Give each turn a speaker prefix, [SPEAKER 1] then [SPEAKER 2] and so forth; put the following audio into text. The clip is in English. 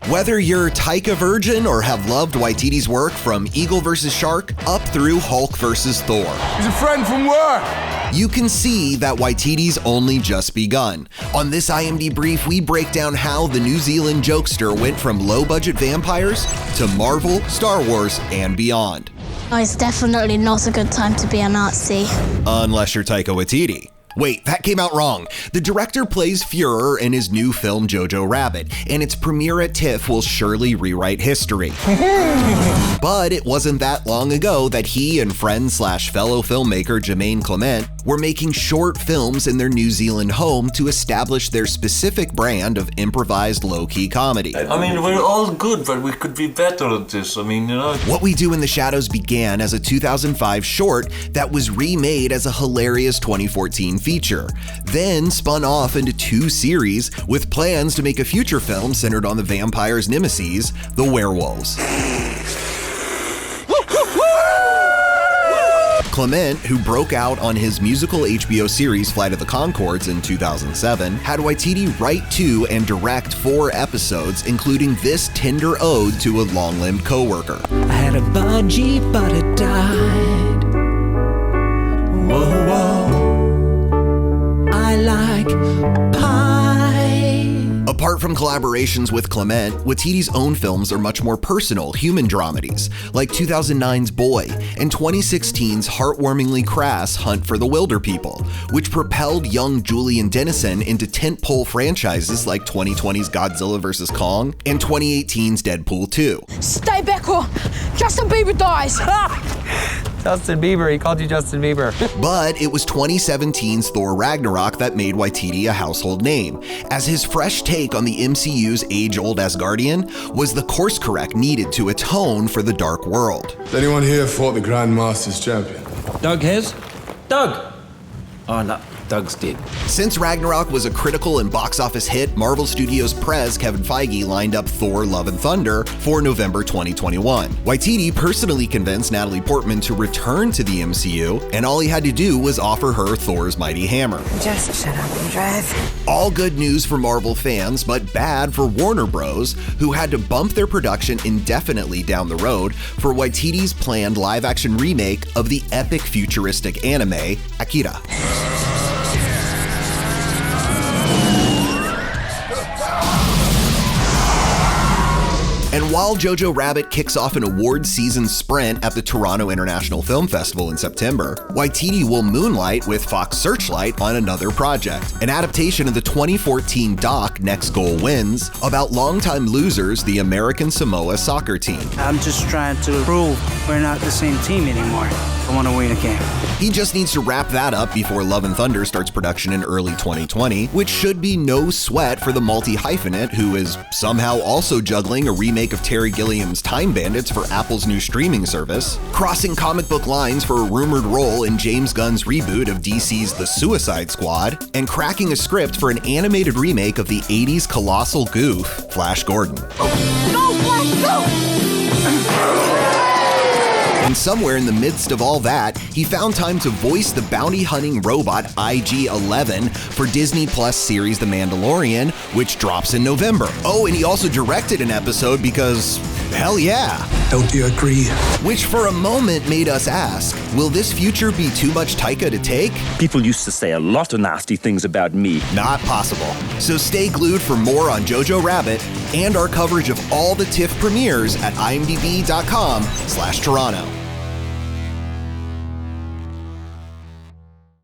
[SPEAKER 1] Whether you're Taika virgin or have loved Waititi's work from Eagle vs. Shark up through Hulk vs. Thor,
[SPEAKER 2] he's a friend from work.
[SPEAKER 1] You can see that Waititi's only just begun. On this IMDbrief, we break down how the New Zealand jokester went from low-budget vampires to Marvel, Star Wars, and beyond.
[SPEAKER 3] Oh, it's definitely not a good time to be a Nazi.
[SPEAKER 1] Unless you're Taika Waititi. Wait, that came out wrong. The director plays Führer in his new film JoJo Rabbit, and its premiere at TIFF will surely rewrite history. But it wasn't that long ago that he and friend/fellow filmmaker Jermaine Clement were making short films in their New Zealand home to establish their specific brand of improvised low-key comedy.
[SPEAKER 4] I mean, we're all good, but we could be better at this. I mean, you know.
[SPEAKER 1] What We Do in the Shadows began as a 2005 short that was remade as a hilarious 2014 feature, then spun off into 2 series with plans to make a future film centered on the vampire's nemesis, the werewolves. Clement, who broke out on his musical HBO series Flight of the Conchords in 2007, had Waititi write 2 and direct 4 episodes, including this tender ode to a long-limbed coworker.
[SPEAKER 5] I had a budgie, but it died. Whoa, whoa. I like pie.
[SPEAKER 1] Apart from collaborations with Clement, Waititi's own films are much more personal, human dramedies, like 2009's Boy and 2016's heartwarmingly crass Hunt for the Wilder People, which propelled young Julian Dennison into tentpole franchises like 2020's Godzilla vs. Kong and 2018's Deadpool 2.
[SPEAKER 6] Stay back or Justin Bieber dies!
[SPEAKER 7] Justin Bieber, he called you Justin Bieber.
[SPEAKER 1] But it was 2017's Thor Ragnarok that made Waititi a household name, as his fresh take on the MCU's age-old Asgardian was the course correct needed to atone for the dark world.
[SPEAKER 2] Has anyone here fought the Grand Masters champion?
[SPEAKER 7] Doug has? Doug! Oh, no, Doug's dead.
[SPEAKER 1] Since Ragnarok was a critical and box office hit, Marvel Studios' Prez Kevin Feige lined up Thor Love and Thunder for November 2021. Waititi personally convinced Natalie Portman to return to the MCU, and all he had to do was offer her Thor's mighty hammer.
[SPEAKER 8] Just shut up and drive.
[SPEAKER 1] All good news for Marvel fans, but bad for Warner Bros., who had to bump their production indefinitely down the road for Waititi's planned live-action remake of the epic futuristic anime, Akira. And while JoJo Rabbit kicks off an awards season sprint at the Toronto International Film Festival in September, Waititi will moonlight with Fox Searchlight on another project, an adaptation of the 2014 doc Next Goal Wins about longtime losers, the American Samoa soccer team.
[SPEAKER 9] I'm just trying to prove we're not the same team anymore. I want to win a game.
[SPEAKER 1] He just needs to wrap that up before Love and Thunder starts production in early 2020, which should be no sweat for the multi-hyphenate who is somehow also juggling a remake of Terry Gilliam's Time Bandits for Apple's new streaming service, crossing comic book lines for a rumored role in James Gunn's reboot of DC's The Suicide Squad, and cracking a script for an animated remake of the 80s colossal goof, Flash Gordon.
[SPEAKER 6] Go, Flash, go!
[SPEAKER 1] And somewhere in the midst of all that, he found time to voice the bounty-hunting robot IG-11 for Disney Plus series The Mandalorian, which drops in November. Oh, and he also directed an episode because, hell yeah.
[SPEAKER 5] Don't you agree?
[SPEAKER 1] Which for a moment made us ask, will this future be too much Taika to take?
[SPEAKER 10] People used to say a lot of nasty things about me.
[SPEAKER 1] Not possible. So stay glued for more on JoJo Rabbit and our coverage of all the TIFF premieres at imdb.com/Toronto.